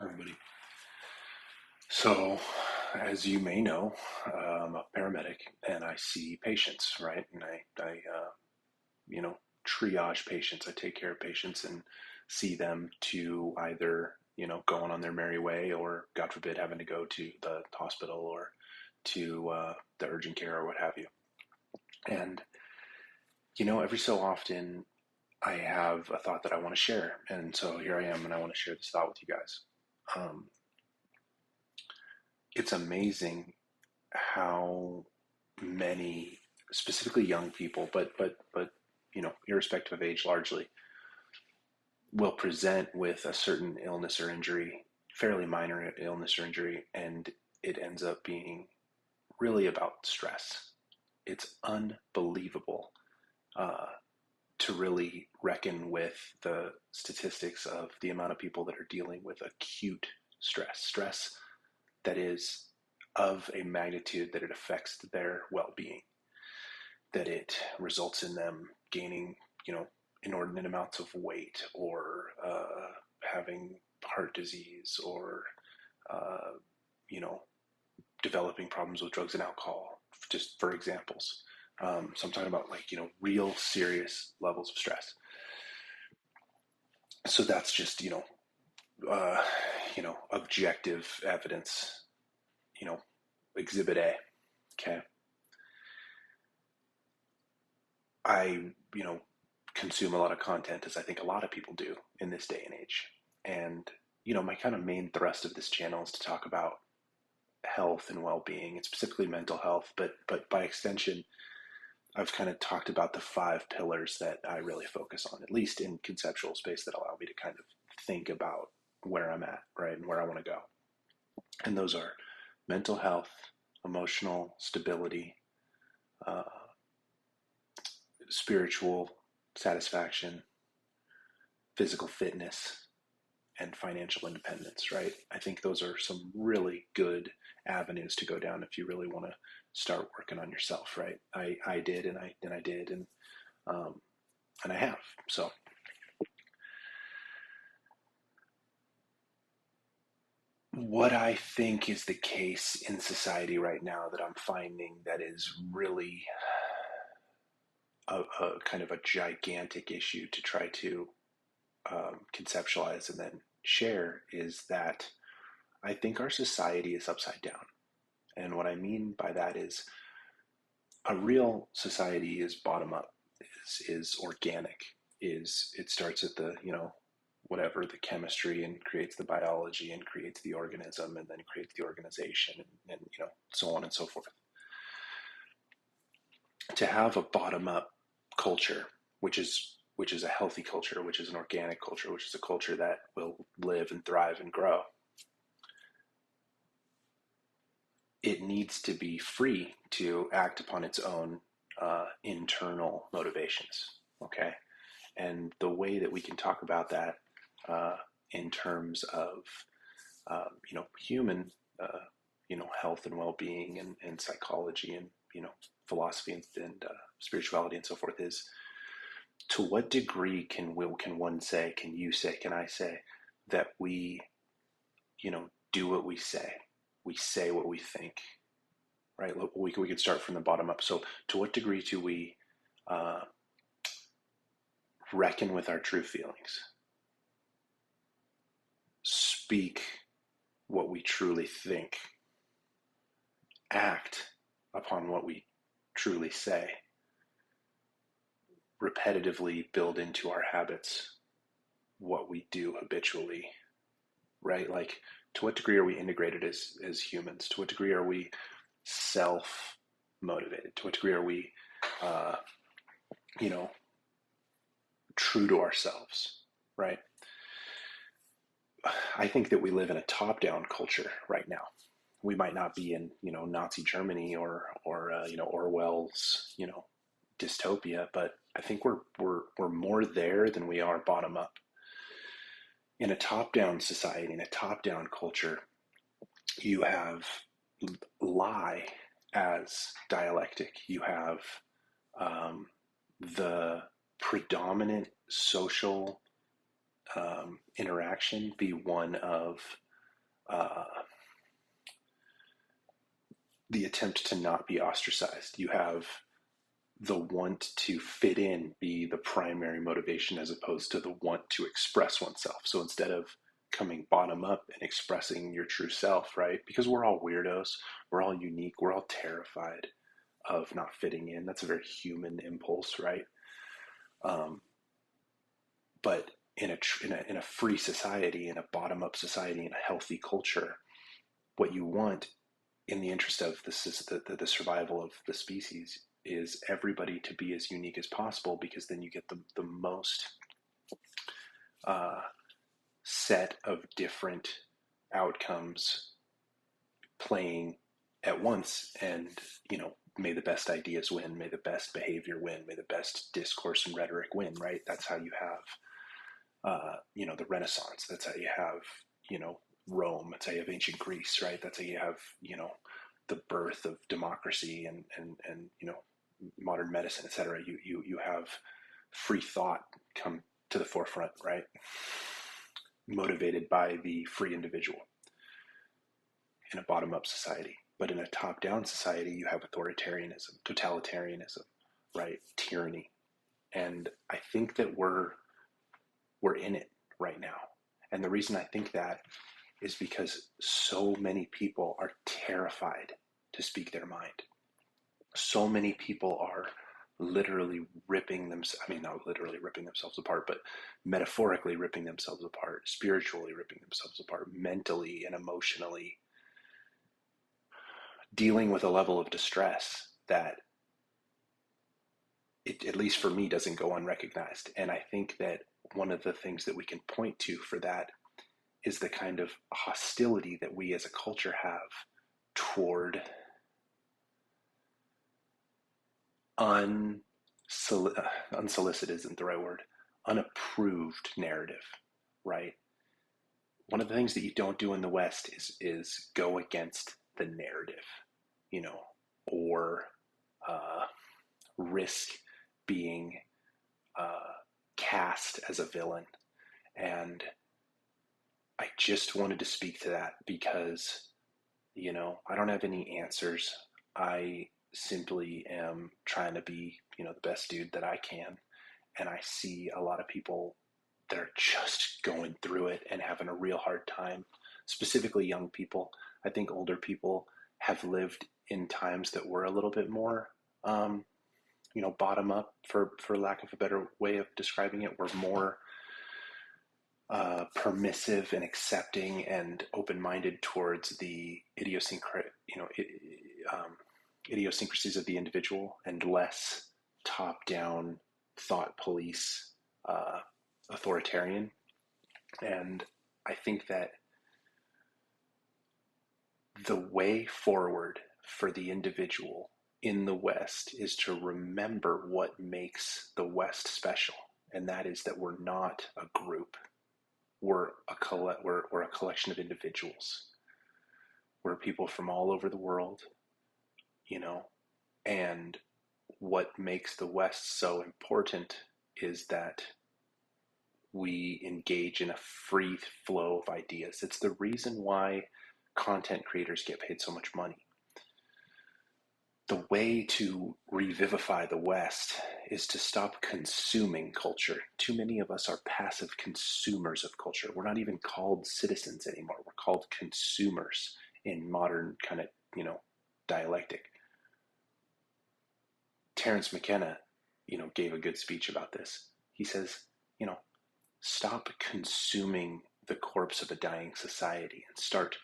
Everybody. So, as you may know, I'm a paramedic and I see patients, right? And you know, triage patients. I take care of patients and see them to either, going on their merry way or, God forbid, having to go to the hospital or to the urgent care or what have you. And, every so often I have a thought that I want to share. And so here I am and I want to share this thought with you guys. Um, it's amazing how many, specifically young people, but irrespective of age, largely will present with a certain illness or injury, fairly minor illness or injury, and it ends up being really about stress. It's unbelievable uh, to really reckon with the statistics of the amount of people that are dealing with acute stress that is of a magnitude that it affects their well-being, that it results in them gaining, inordinate amounts of weight or having heart disease or, uh, you know, developing problems with drugs and alcohol, just for examples. So I'm talking about like, real serious levels of stress. So that's just, uh, objective evidence, you know, exhibit A. Okay. I, consume a lot of content as I think a lot of people do in this day and age. And, my kind of main thrust of this channel is to talk about health and well-being and specifically mental health, but by extension, I've kind of talked about the five pillars that I really focus on, at least in conceptual space, that allow me to kind of think about where I'm at, right, and where I want to go. And those are mental health, emotional stability, uh, spiritual satisfaction, physical fitness, and financial independence, right? I think those are some really good avenues to go down if you really want to start working on yourself, right? I did, and I did, um, and I have. So what I think is the case in society right now that I'm finding that is really a kind of a gigantic issue to try to conceptualize and then share is that I think our society is upside down. And what I mean by that is a real society is bottom up, is organic, is it starts at the, whatever the chemistry and creates the biology and creates the organism and then creates the organization and so on and so forth. To have a bottom up culture, which is a healthy culture, which is an organic culture, which is a culture that will live and thrive and grow, it needs to be free to act upon its own internal motivations. Okay. And the way that we can talk about that uh, in terms of, human, health and well-being and psychology and, philosophy and spirituality and so forth is to what degree can one say, can you say, can I say that we, do what we say what we think, right? We could start from the bottom up. So, to what degree do we uh, reckon with our true feelings, speak what we truly think, act upon what we truly say, repetitively build into our habits what we do habitually, right? Like, to what degree are we integrated as humans? To what degree are we self motivated? To what degree are we, uh, you know, true to ourselves, right? I think that we live in a top-down culture right now. We might not be in, Nazi Germany or Orwell's, dystopia, but I think we're more there than we are bottom up. In a top-down society, in a top-down culture, you have lie as dialectic. You have um, the predominant social interaction be one of uh, the attempt to not be ostracized. You have the want to fit in be the primary motivation as opposed to the want to express oneself. So instead of coming bottom up and expressing your true self, right? Because we're all weirdos, we're all unique, we're all terrified of not fitting in. That's a very human impulse, right? Um, but in a free society, in a bottom up society, in a healthy culture, what you want in the interest of this is the survival of the species is everybody to be as unique as possible, because then you get the most uh, set of different outcomes playing at once. And may the best ideas win, may the best behavior win, may the best discourse and rhetoric win, right? That's how you have the Renaissance. That's how you have Rome. That's how you have ancient Greece, right? That's how you have the birth of democracy and modern medicine, etc. You have free thought come to the forefront, right? Motivated by the free individual in a bottom-up society. But in a top-down society, you have authoritarianism, totalitarianism, right? Tyranny. And I think that we're in it right now. And the reason I think that is because so many people are terrified to speak their mind. So many people are literally ripping themselves, I mean, not literally ripping themselves apart, but metaphorically ripping themselves apart, spiritually ripping themselves apart, mentally and emotionally, dealing with a level of distress that at least for me, doesn't go unrecognized. And I think that one of the things that we can point to for that is the kind of hostility that we as a culture have toward unsolicited isn't the right word, unapproved narrative, right? One of the things that you don't do in the West is go against the narrative, or risk being cast as a villain. And I just wanted to speak to that because, I don't have any answers. I simply am trying to be, the best dude that I can. And I see a lot of people that are just going through it and having a real hard time, specifically young people. I think older people have lived in times that were a little bit more, bottom up, for lack of a better way of describing it. We're more permissive and accepting and open-minded towards the idiosyncrasies of the individual, and less top-down thought police, authoritarian. And I think that the way forward for the individual in the West is to remember what makes the West special, and that is that we're not a group. We're a collection of individuals. We're people from all over the world, and what makes the West so important is that we engage in a free flow of ideas. It's the reason why content creators get paid so much money. The way to revivify the West is to stop consuming culture. Too many of us are passive consumers of culture. We're not even called citizens anymore. We're called consumers in modern kind of, dialectic. Terence McKenna, gave a good speech about this. He says, stop consuming the corpse of a dying society and start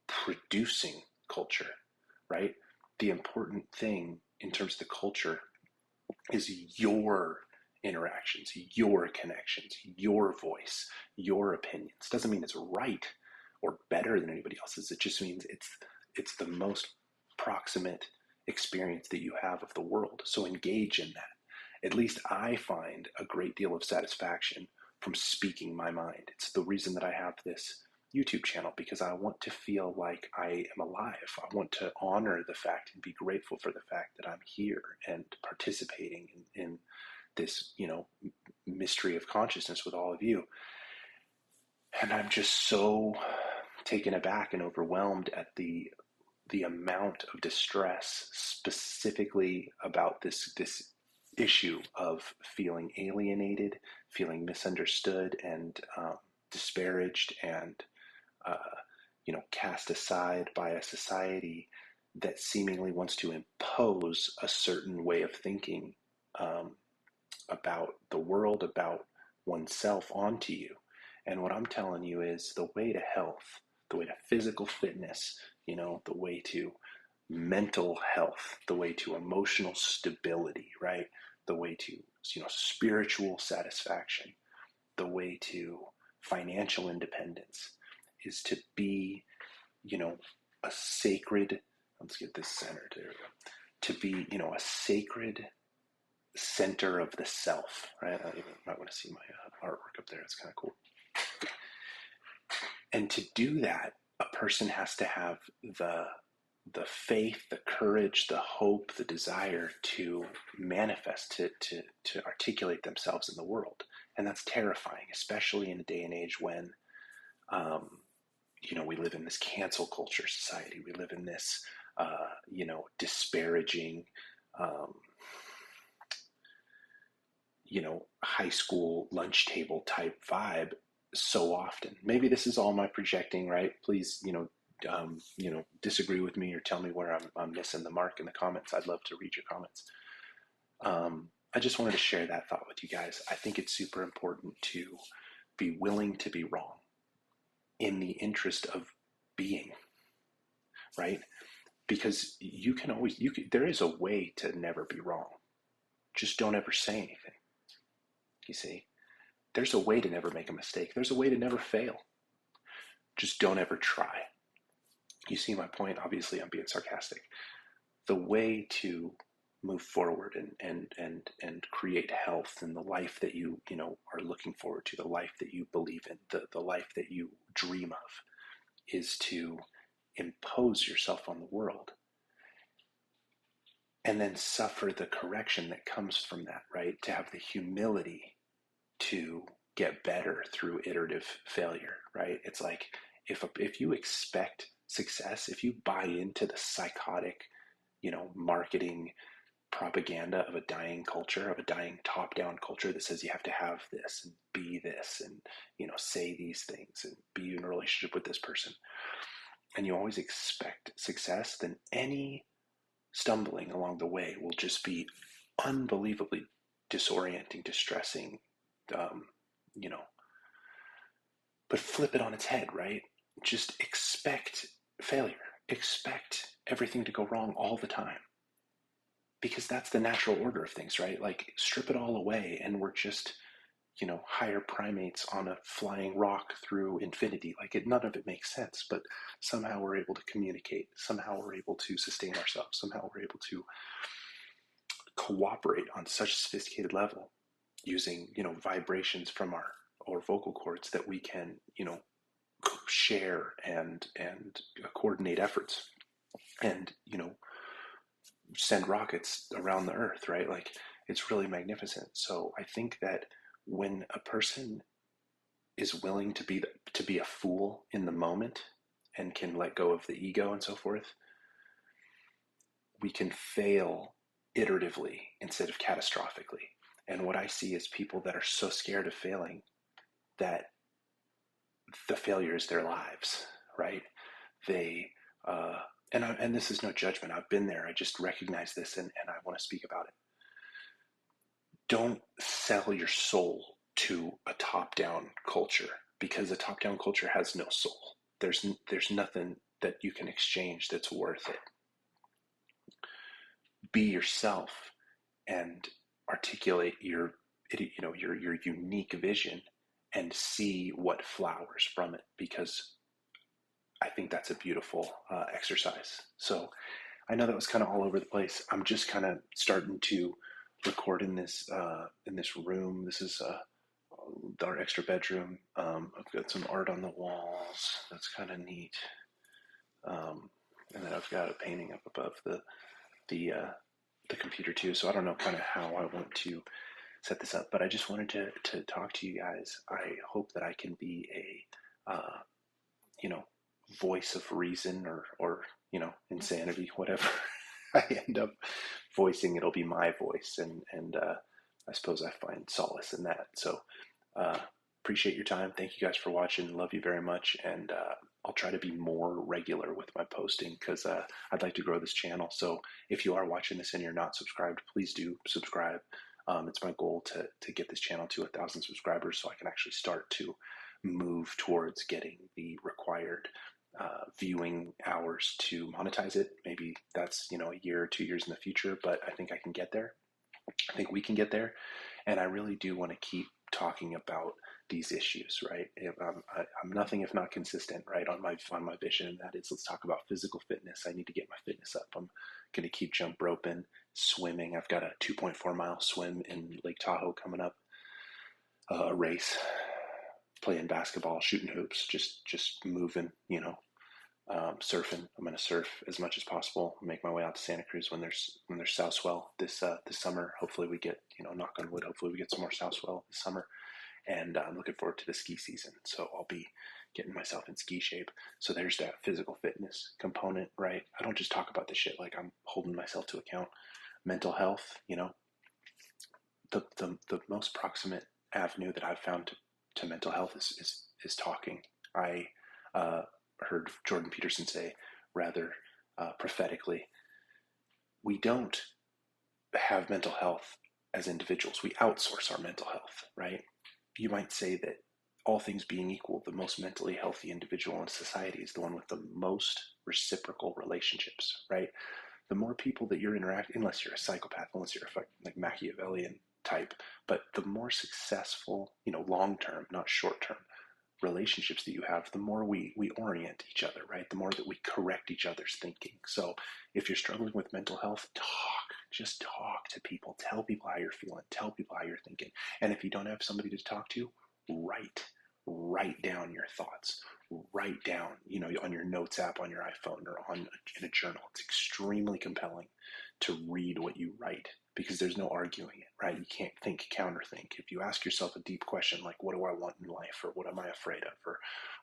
producing culture, right? The important thing in terms of the culture is your interactions, your connections, your voice, your opinions. Doesn't mean it's right or better than anybody else's. It just means it's the most proximate experience that you have of the world. So engage in that. At least I find a great deal of satisfaction from speaking my mind. It's the reason that I have this YouTube channel, because I want to feel like I am alive. I want to honor the fact and be grateful for the fact that I'm here and participating in this, mystery of consciousness with all of you. And I'm just so taken aback and overwhelmed at the amount of distress specifically about this issue of feeling alienated, feeling misunderstood, and disparaged, and uh, cast aside by a society that seemingly wants to impose a certain way of thinking um, about the world, about oneself onto you. And what I'm telling you is the way to health, the way to physical fitness, the way to mental health, the way to emotional stability, right? The way to, spiritual satisfaction, the way to financial independence is to be, a sacred, let's get this centered, there we go, to be, a sacred center of the self, right? I even might want to see my artwork up there. It's kind of cool. And to do that, a person has to have the faith, the courage, the hope, the desire to manifest, to articulate themselves in the world. And that's terrifying, especially in a day and age when, we live in this cancel culture society. We live in this, disparaging, um, high school lunch table type vibe so often. Maybe this is all my projecting, right? Please, disagree with me or tell me where I'm missing the mark in the comments. I'd love to read your comments. I just wanted to share that thought with you guys. I think it's super important to be willing to be wrong in the interest of being, right? Because there is a way to never be wrong. Just don't ever say anything. You see, there's a way to never make a mistake. There's a way to never fail. Just don't ever try. You see my point? Obviously, I'm being sarcastic. The way to move forward and create health in the life that you are looking forward to, the life that you believe in, the life that you dream of, is to impose yourself on the world and then suffer the correction that comes from that, right? To have the humility to get better through iterative failure, right? It's like if you expect success, if you buy into the psychotic, marketing propaganda of a dying culture, of a dying top-down culture that says you have to have this and be this and, say these things and be in a relationship with this person, and you always expect success, then any stumbling along the way will just be unbelievably disorienting, distressing, um, you know, but flip it on its head, right? Just expect failure, expect everything to go wrong all the time, because that's the natural order of things, right? Like, strip it all away and we're just, higher primates on a flying rock through infinity. Like, none of it makes sense, but somehow we're able to communicate. Somehow we're able to sustain ourselves. Somehow we're able to cooperate on such a sophisticated level using, vibrations from our vocal cords that we can, share and coordinate efforts and, send rockets around the earth, right? Like, it's really magnificent. So I think that when a person is willing to be a fool in the moment and can let go of the ego and so forth, we can fail iteratively instead of catastrophically. And what I see is people that are so scared of failing that the failure is their lives, right? They and this is no judgment. I've been there. I just recognize this and I want to speak about it. Don't sell your soul to a top-down culture, because a top-down culture has no soul. There's nothing that you can exchange that's worth it. Be yourself and articulate your unique vision and see what flowers from it, because I think that's a beautiful exercise. So I know that was kind of all over the place. I'm just kind of starting to record in this room. This is our extra bedroom. I've got some art on the walls. That's kind of neat. And then I've got a painting up above the computer too. So I don't know kind of how I want to set this up, but I just wanted to talk to you guys. I hope that I can be a voice of reason or insanity, whatever I end up voicing, it'll be my voice, and I suppose I find solace in that. So uh, appreciate your time. Thank you guys for watching. Love you very much, and I'll try to be more regular with my posting because I'd like to grow this channel. So if you are watching this and you're not subscribed, please do subscribe. It's my goal to get this channel to 1,000 subscribers so I can actually start to move towards getting the required viewing hours to monetize it. Maybe that's a year or 2 years in the future, but I think I can get there. I think we can get there, and I really do want to keep talking about these issues, right? I'm nothing if not consistent, right, on my vision, and that is, let's talk about physical fitness. I need to get my fitness up. I'm going to keep jump roping, swimming. I've got a 2.4 mile swim in Lake Tahoe coming up, a race, playing basketball, shooting hoops, just moving, surfing. I'm going to surf as much as possible. Make my way out to Santa Cruz when there's south swell this summer. Hopefully we get, knock on wood. Hopefully we get some more south swell this summer, and I'm looking forward to the ski season. So I'll be getting myself in ski shape. So there's that physical fitness component, right? I don't just talk about this shit like I'm holding myself to account. Mental health, the most proximate avenue that I've found to mental health is talking. I heard Jordan Peterson say rather prophetically, we don't have mental health as individuals. We outsource our mental health, right? You might say that all things being equal, the most mentally healthy individual in society is the one with the most reciprocal relationships, right? The more people that you're interacting, unless you're a psychopath, unless you're a like Machiavellian type, but the more successful, long term, not short term, relationships that you have, the more we orient each other, right? The more that we correct each other's thinking. So if you're struggling with mental health, just talk to people. Tell people how you're feeling. Tell people how you're thinking. And if you don't have somebody to talk to, write down your thoughts. Write down, on your notes app on your iPhone or in a journal. It's extremely compelling to read what you write because there's no arguing it, right? You can't counterthink. If you ask yourself a deep question like, what do I want in life, or what am I afraid of, or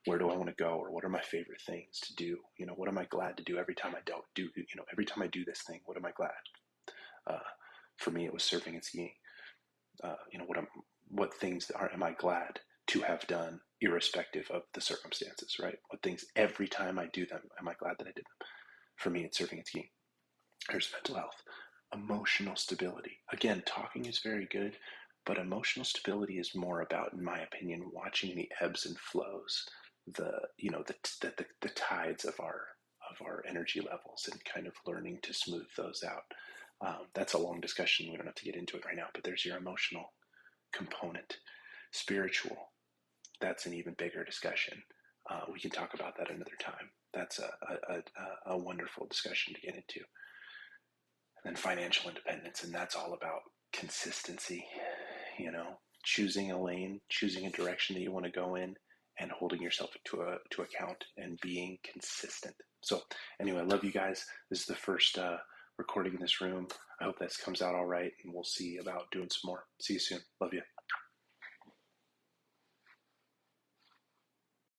where do I want to go, or what are my favorite things to do? What am I glad to do every time I don't do, every time I do this thing, what am I glad? For me, it was surfing and skiing. What things am I glad to have done, irrespective of the circumstances, right? What things every time I do them, am I glad that I did them? For me, it's surfing and skiing. There's mental health, emotional stability. Again, talking is very good, but emotional stability is more about, in my opinion, watching the ebbs and flows, the tides of our energy levels, and kind of learning to smooth those out. That's a long discussion. We don't have to get into it right now, but there's your emotional component. Spiritual, that's an even bigger discussion. We can talk about that another time. That's a wonderful discussion to get into. And then financial independence, and that's all about consistency, choosing a lane, choosing a direction that you want to go in, and holding yourself to account and being consistent. So anyway, I love you guys. This is the first recording in this room. I hope this comes out all right, and we'll see about doing some more. See you soon. Love you.